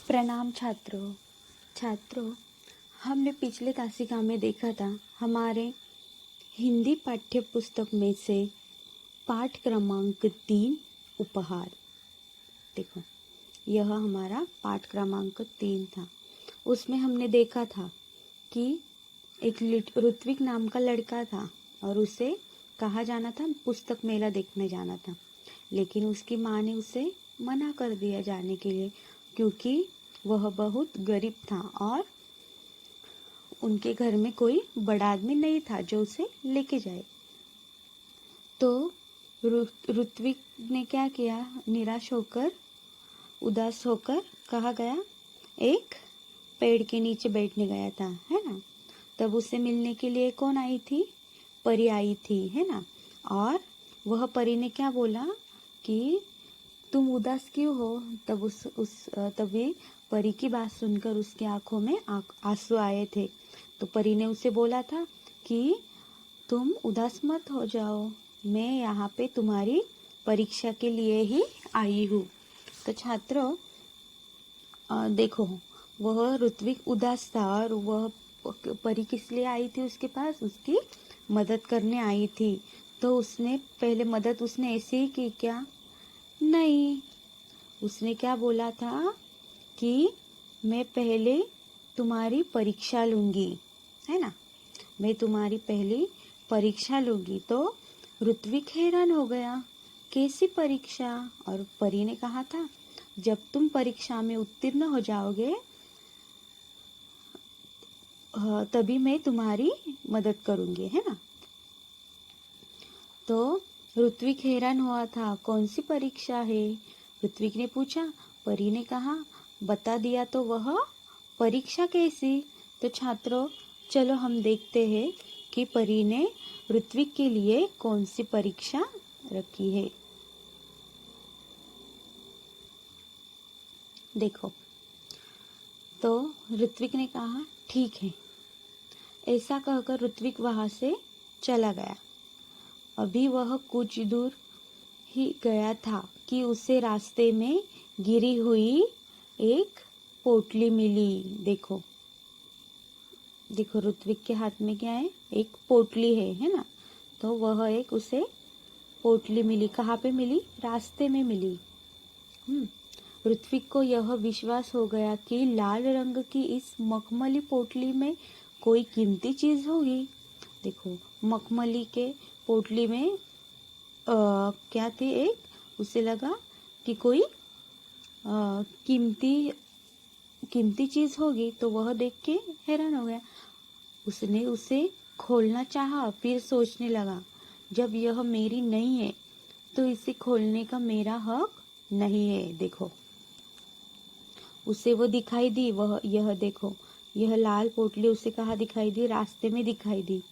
प्रणाम छात्रों, हमने पिछले तासिका में देखा था हमारे हिंदी पाठ्य पुस्तक में से पाठ क्रमांक 3 उपहार। देखो, यह हमारा पाठ क्रमांक 3 था। उसमें हमने देखा था कि एक ऋत्विक नाम का लड़का था और उसे कहाँ जाना था, पुस्तक मेला देखने जाना था। लेकिन उसकी माँ ने उसे मना कर दिया जाने के लिए, क्योंकि वह बहुत गरीब था और उनके घर में कोई बड़ा आदमी नहीं था जो उसे लेके जाए। तो ऋत्विक ने क्या किया, निराश होकर, उदास होकर कहाँ गया, एक पेड़ के नीचे बैठने गया था, है ना। तब उसे मिलने के लिए कौन आई थी, परी आई थी, है ना। और वह परी ने क्या बोला कि तुम उदास क्यों हो। तब तभी परी की बात सुनकर उसकी आंखों में आंसू आए थे। तो परी ने उसे बोला था कि तुम उदास मत हो जाओ, मैं यहाँ पे तुम्हारी परीक्षा के लिए ही आई हूँ। तो छात्रों, देखो, वह ऋत्विक उदास था और वह परी किस लिए आई थी उसके पास, उसकी मदद करने आई थी। तो उसने पहले मदद उसने ऐसे ही की क्या, नहीं, उसने क्या बोला था कि मैं पहले तुम्हारी परीक्षा लूंगी, है ना, मैं तुम्हारी पहली परीक्षा लूंगी। तो ऋत्विक हैरान हो गया, कैसी परीक्षा। और परी ने कहा था जब तुम परीक्षा में उत्तीर्ण हो जाओगे तभी मैं तुम्हारी मदद करूंगी, है ना। तो ऋत्विक हैरान हुआ था, कौन सी परीक्षा है, ऋत्विक ने पूछा। परी ने कहा, बता दिया तो वह परीक्षा कैसी। तो छात्रों, चलो हम देखते हैं कि परी ने ऋत्विक के लिए कौन सी परीक्षा रखी है। देखो, तो ऋत्विक ने कहा ठीक है। ऐसा कहकर ऋत्विक वहां से चला गया। अभी वह कुछ दूर ही गया था कि उसे रास्ते में गिरी हुई एक पोटली मिली। देखो ऋत्विक के हाथ में क्या है, एक पोटली है ना। तो वह एक उसे पोटली मिली, कहाँ पे मिली, रास्ते में मिली। ऋत्विक को यह विश्वास हो गया कि लाल रंग की इस मखमली पोटली में कोई कीमती चीज होगी। देखो, मखमली के पोटली में क्या थी, एक उसे लगा कि कोई कीमती चीज होगी। तो वह देख के हैरान हो गया। उसने उसे खोलना चाहा, फिर सोचने लगा जब यह मेरी नहीं है तो इसे खोलने का मेरा हक नहीं है। देखो, उसे वो दिखाई दी, यह देखो, यह लाल पोटली उसे कहाँ दिखाई दी, रास्ते में दिखाई दी।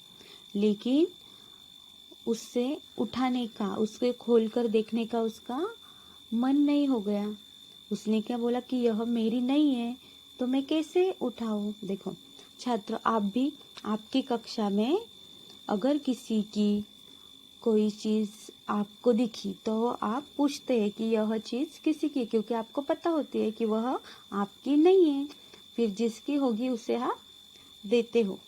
लेकिन उससे उठाने का, उसके खोलकर देखने का उसका मन नहीं हो गया। उसने क्या बोला कि यह मेरी नहीं है तो मैं कैसे उठाऊं। देखो छात्र, आप भी आपकी कक्षा में अगर किसी की कोई चीज आपको दिखी तो आप पूछते हैं कि यह चीज किसी की, क्योंकि आपको पता होती है कि वह आपकी नहीं है। फिर जिसकी होगी उसे आप देते हो।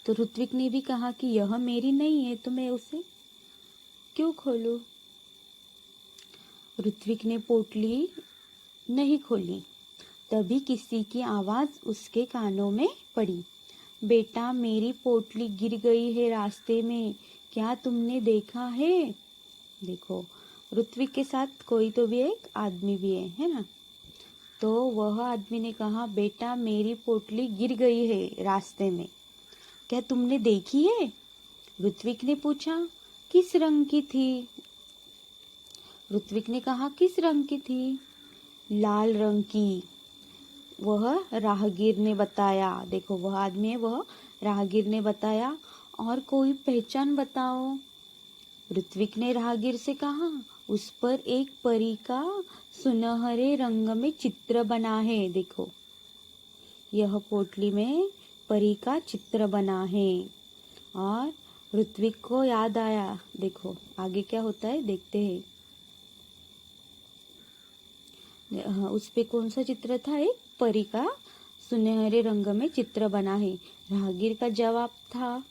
तो ऋत्विक ने भी कहा कि यह मेरी नहीं है तो मैं उसे क्यों खोलूं। ऋत्विक ने पोटली नहीं खोली। तभी किसी की आवाज उसके कानों में पड़ी, बेटा मेरी पोटली गिर गई है रास्ते में, क्या तुमने देखा है। देखो, ऋत्विक के साथ कोई तो भी एक आदमी भी है ना। तो वह आदमी ने कहा, बेटा मेरी पोटली गिर गई है रास्ते में, क्या तुमने देखी है। ऋत्विक ने पूछा, किस रंग की थी। ऋत्विक ने कहा, किस रंग की थी, लाल रंग की। वह राहगीर ने बताया। देखो, वह आदमी है, वह राहगीर ने बताया। और कोई पहचान बताओ। ऋत्विक ने राहगीर से कहा, उस पर एक परी का सुनहरे रंग में चित्र बना है। देखो, यह पोटली में परी का चित्र बना है। और ऋत्विक को याद आया। देखो आगे क्या होता है, देखते हैं। उस पे कौन सा चित्र था? एक परी का सुनहरे रंग में चित्र बना है। राहगीर का जवाब था,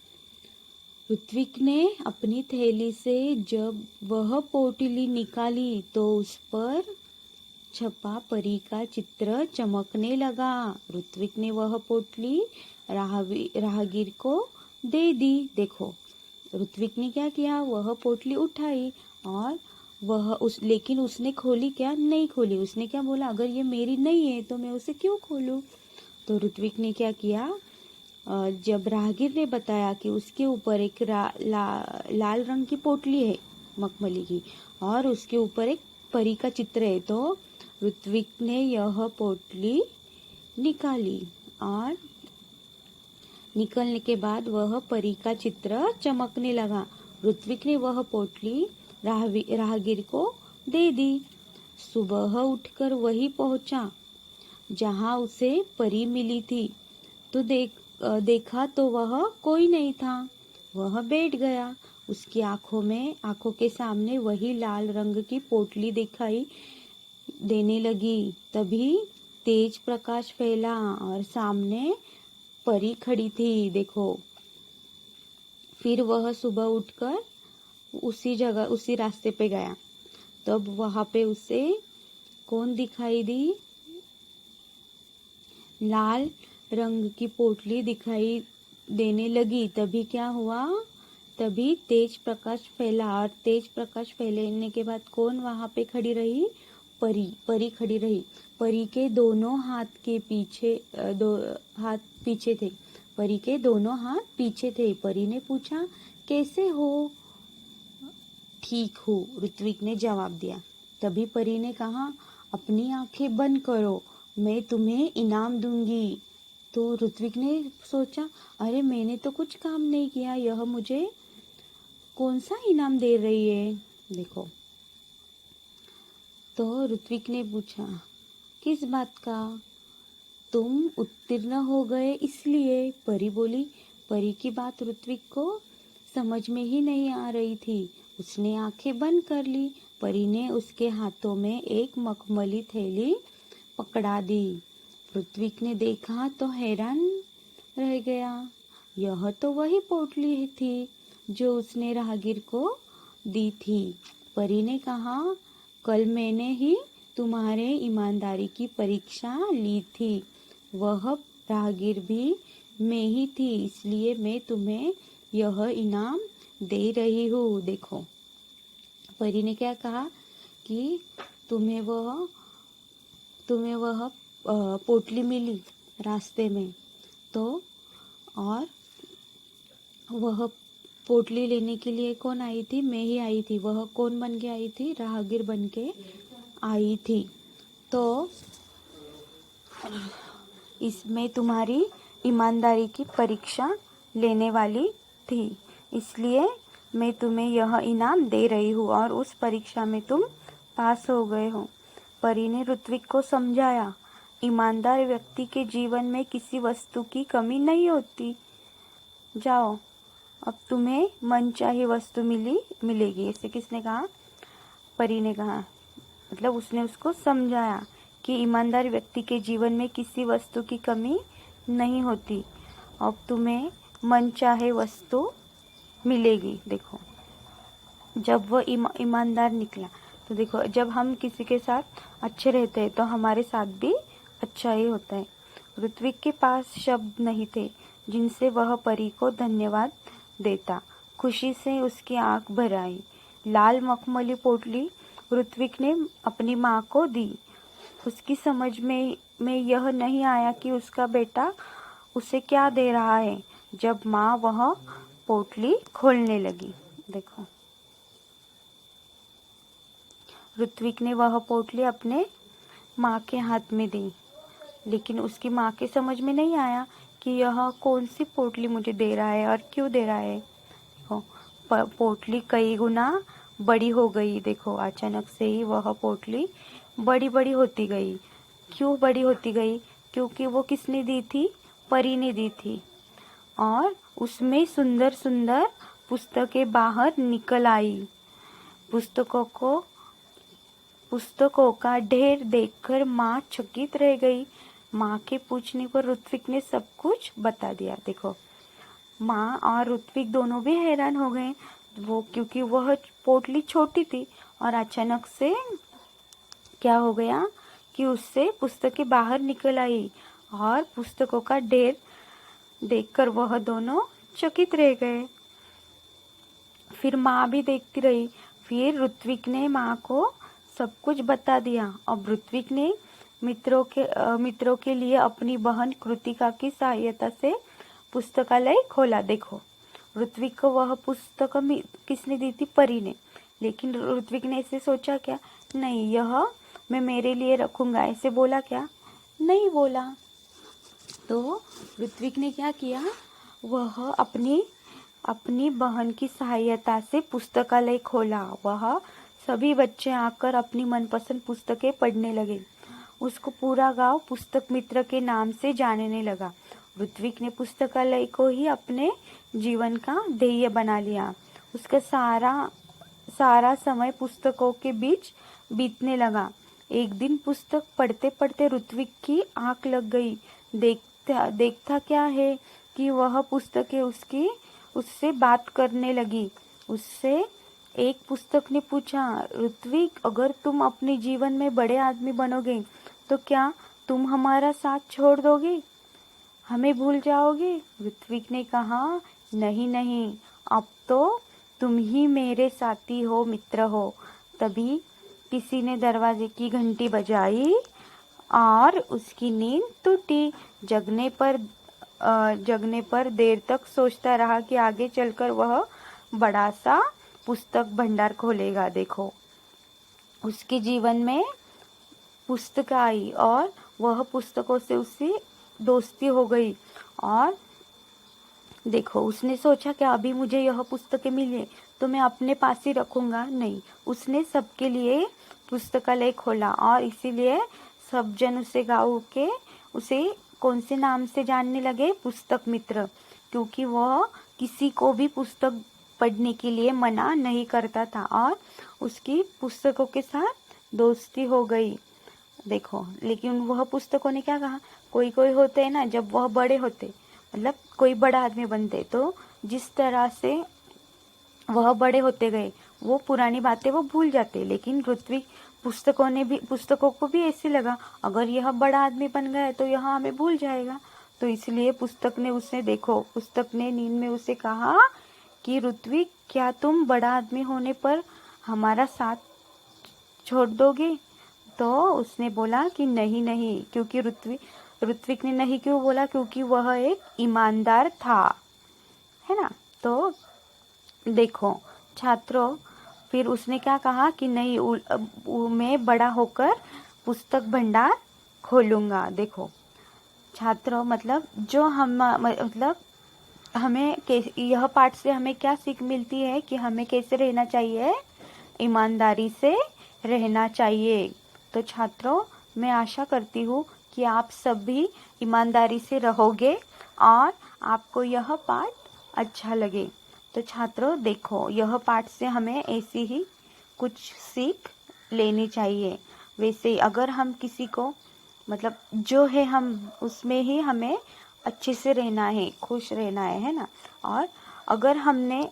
ऋत्विक ने अपनी थैली से जब वह पोटली निकाली तो उस पर छपा परी का चित्र चमकने लगा। ऋत्विक ने वह पोटली राहगीर को दे दी। देखो, ऋत्विक ने क्या किया? वह पोटली उठाई और लेकिन उसने खोली क्या? नहीं खोली। उसने क्या बोला? अगर ये मेरी नहीं है तो मैं उसे क्यों खोलूं? तो ऋत्विक ने क्या किया? जब राहगीर ने बताया कि उसके ऊपर एक लाल रंग की पोटली है मखमली की और उसके ऊपर एक परी का चित्र है, तो ऋत्विक ने यह पोटली निकाली और निकलने के बाद वह परी का चित्र चमकने लगा। ऋत्विक ने वह पोटली राहगीर को दे दी। सुबह उठकर वही पहुंचा जहां उसे परी मिली थी। तो देखा तो वह कोई नहीं था। वह बैठ गया। उसकी आंखों के सामने वही लाल रंग की पोटली दिखाई देने लगी। तभी तेज प्रकाश फैला और सामने परी खड़ी थी। देखो, फिर वह सुबह उठकर उसी रास्ते पे गया। तब वहां पे उसे कौन दिखाई दी? लाल रंग की पोटली दिखाई देने लगी। तभी क्या हुआ? तभी तेज प्रकाश फैला और तेज प्रकाश फैलने के बाद कौन वहां पे खड़ी रही? परी खड़ी रही। परी के दोनों हाथ के पीछे हाथ पीछे थे। परी के दोनों हाथ पीछे थे। परी ने पूछा, कैसे हो? ठीक हूँ, ऋत्विक ने जवाब दिया। तभी परी ने कहा, अपनी आंखें बंद करो, मैं तुम्हें इनाम दूंगी। तो ऋत्विक ने सोचा, अरे मैंने तो कुछ काम नहीं किया, यह मुझे कौन सा इनाम दे रही है? देखो, तो ऋत्विक ने पूछा, किस बात का? तुम उत्तीर्ण हो गए इसलिए। परी बोली। परी की बात ऋत्विक को समझ में ही नहीं आ रही थी। उसने आंखें बंद कर ली। परी ने उसके हाथों में एक मखमली थैली पकड़ा दी। ऋत्विक ने देखा तो हैरान रह गया। यह तो वही पोटली थी जो उसने राहगीर को दी थी। परी ने कहा, कल मैंने ही तुम्हारे ईमानदारी की परीक्षा ली थी। वह राहगीर भी मैं ही थी, इसलिए मैं तुम्हें यह इनाम दे रही हूँ। देखो, परी ने क्या कहा कि तुम्हें वह पोटली मिली रास्ते में, तो और वह पोटली लेने के लिए कौन आई थी? मैं ही आई थी। वह कौन बन के आई थी? राहगीर बन के आई थी। तो इसमें तुम्हारी ईमानदारी की परीक्षा लेने वाली थी, इसलिए मैं तुम्हें यह इनाम दे रही हूँ और उस परीक्षा में तुम पास हो गए हो। परी ने ऋत्विक को समझाया, ईमानदार व्यक्ति के जीवन में किसी वस्तु की कमी नहीं होती। जाओ, अब तुम्हें मनचाही वस्तु मिलेगी। ऐसे किसने कहा? परी ने कहा। मतलब उसने उसको समझाया कि ईमानदार व्यक्ति के जीवन में किसी वस्तु की कमी नहीं होती। अब तुम्हें मनचाहे वस्तु मिलेगी। देखो, जब वो ईमानदार निकला, तो देखो, जब हम किसी के साथ अच्छे रहते हैं तो हमारे साथ भी अच्छा ही होता है। ऋत्विक के पास शब्द नहीं थे जिनसे वह परी को धन्यवाद देता। खुशी से उसकी आंख भर आई। लाल मखमली पोटली ऋत्विक ने अपनी माँ को दी। उसकी समझ में यह नहीं आया कि उसका बेटा उसे क्या दे रहा है। जब माँ वह पोटली खोलने लगी, देखो, ऋत्विक ने वह पोटली अपने माँ के हाथ में दी, लेकिन उसकी माँ के समझ में नहीं आया कि यह कौन सी पोटली मुझे दे रहा है और क्यों दे रहा है। देखो, पोटली कई गुना बड़ी हो गई। देखो, अचानक से ही वह पोटली बड़ी बड़ी होती गई। क्यों बड़ी होती गई? क्योंकि वो किसने दी थी? परी ने दी थी। और उसमें सुंदर सुंदर पुस्तकें बाहर निकल आई। पुस्तकों को पुस्तकों का ढेर देखकर माँ चकित रह गई। माँ के पूछने पर ऋत्विक ने सब कुछ बता दिया। देखो, माँ और ऋत्विक दोनों भी हैरान हो गए, वो क्योंकि वह पोटली छोटी थी और अचानक से क्या हो गया कि उससे पुस्तकें बाहर निकल आई और पुस्तकों का ढेर देखकर वह दोनों चकित रह गए। फिर माँ भी देखती रही। फिर ऋत्विक ने माँ को सब कुछ बता दिया। अब ऋत्विक ने मित्रों के लिए अपनी बहन कृतिका की सहायता से पुस्तकालय खोला। देखो, ऋत्विक को वह पुस्तक किसने दी थी? परी ने। लेकिन ऋत्विक ने ऐसे सोचा क्या? नहीं, यह मैं मेरे लिए रखूंगा, ऐसे बोला क्या? नहीं बोला। तो ऋत्विक ने क्या किया? वह अपनी बहन की सहायता से पुस्तकालय खोला। वह सभी बच्चे आकर अपनी मनपसंद पुस्तकें पढ़ने लगे। उसको पूरा गांव पुस्तक मित्र के नाम से जानने लगा। ऋत्विक ने पुस्तकालय को ही अपने जीवन का ध्येय बना लिया। उसका सारा समय पुस्तकों के बीच बीतने लगा। एक दिन पुस्तक पढ़ते पढ़ते ऋत्विक की आंख लग गई। देखता क्या है कि वह पुस्तकें उससे बात करने लगी। उससे एक पुस्तक ने पूछा, ऋत्विक, अगर तुम अपने जीवन में बड़े आदमी बनोगे तो क्या तुम हमारा साथ छोड़ दोगे? हमें भूल जाओगे? ऋत्विक ने कहा, नहीं नहीं, अब तो तुम ही मेरे साथी हो, मित्र हो। तभी किसी ने दरवाजे की घंटी बजाई और उसकी नींद टूटी। जगने पर देर तक सोचता रहा कि आगे चलकर वह बड़ा सा पुस्तक भंडार खोलेगा। देखो, उसके जीवन में पुस्तक आई और वह पुस्तकों से उससे दोस्ती हो गई। और देखो, उसने सोचा कि अभी मुझे यह पुस्तकें मिले तो मैं अपने पास ही रखूंगा। नहीं, उसने सबके लिए पुस्तकालय खोला और इसीलिए सब जन उसे गाँव के उसे कौन से नाम से जानने लगे? पुस्तक मित्र, क्योंकि वह किसी को भी पुस्तक पढ़ने के लिए मना नहीं करता था और उसकी पुस्तकों के साथ दोस्ती हो गई। देखो, लेकिन वह पुस्तकों ने क्या कहा? कोई होते हैं ना, जब वह बड़े होते, मतलब कोई बड़ा आदमी बनते, तो जिस तरह से वह बड़े होते गए वो पुरानी बातें वो भूल जाते। लेकिन ऋत्विक पुस्तकों को भी ऐसे लगा, अगर यह बड़ा आदमी बन गया तो यह हमें भूल जाएगा। तो इसलिए पुस्तक ने नींद में उसे कहा कि ऋत्विक, क्या तुम बड़ा आदमी होने पर हमारा साथ छोड़ दोगे? तो उसने बोला कि नहीं नहीं, क्योंकि ऋत्विक ने नहीं क्यों बोला? क्योंकि वह एक ईमानदार था, है ना। तो देखो छात्रों, फिर उसने क्या कहा कि नहीं, मैं बड़ा होकर पुस्तक भंडार खोलूंगा। देखो छात्रों, मतलब हमें यह पाठ से हमें क्या सीख मिलती है कि हमें कैसे रहना चाहिए? ईमानदारी से रहना चाहिए। तो छात्रों, मैं आशा करती हूँ कि आप सभी ईमानदारी से रहोगे और आपको यह पाठ अच्छा लगे। तो छात्रों देखो, यह पाठ से हमें ऐसी ही कुछ सीख लेनी चाहिए। वैसे अगर हम किसी को जो है हम उसमें ही हमें अच्छे से रहना है, खुश रहना है ना। और अगर हमने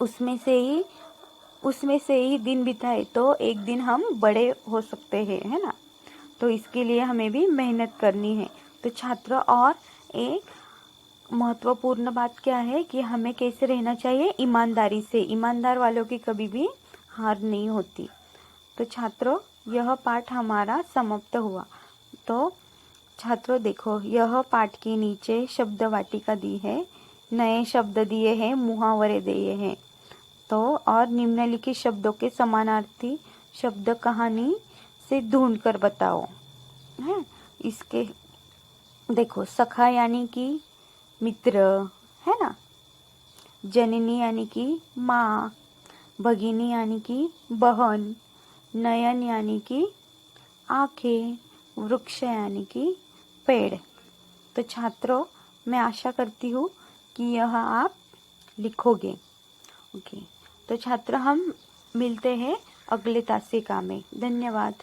उसमें से ही दिन बिताए तो एक दिन हम बड़े हो सकते हैं, है ना। तो इसके लिए हमें भी मेहनत करनी है। तो छात्रों, और एक महत्वपूर्ण बात क्या है कि हमें कैसे रहना चाहिए? ईमानदारी से। ईमानदार वालों की कभी भी हार नहीं होती। तो छात्रों, यह पाठ हमारा समाप्त हुआ। तो छात्रों देखो, यह पाठ के नीचे शब्द वाटिका दी है, नए शब्द दिए हैं, मुहावरे दिए हैं। तो और निम्नलिखित शब्दों के समानार्थी शब्द कहानी से ढूंढ कर बताओ। है इसके देखो, सखा यानी कि मित्र, है ना। जननी यानी कि माँ, भगिनी यानी कि बहन, नयन यानी कि आंखें, वृक्ष यानी कि पेड़। तो छात्रों, मैं आशा करती हूँ कि यह आप लिखोगे। ओके, तो छात्रों, हम मिलते हैं अगले तासिका में। धन्यवाद।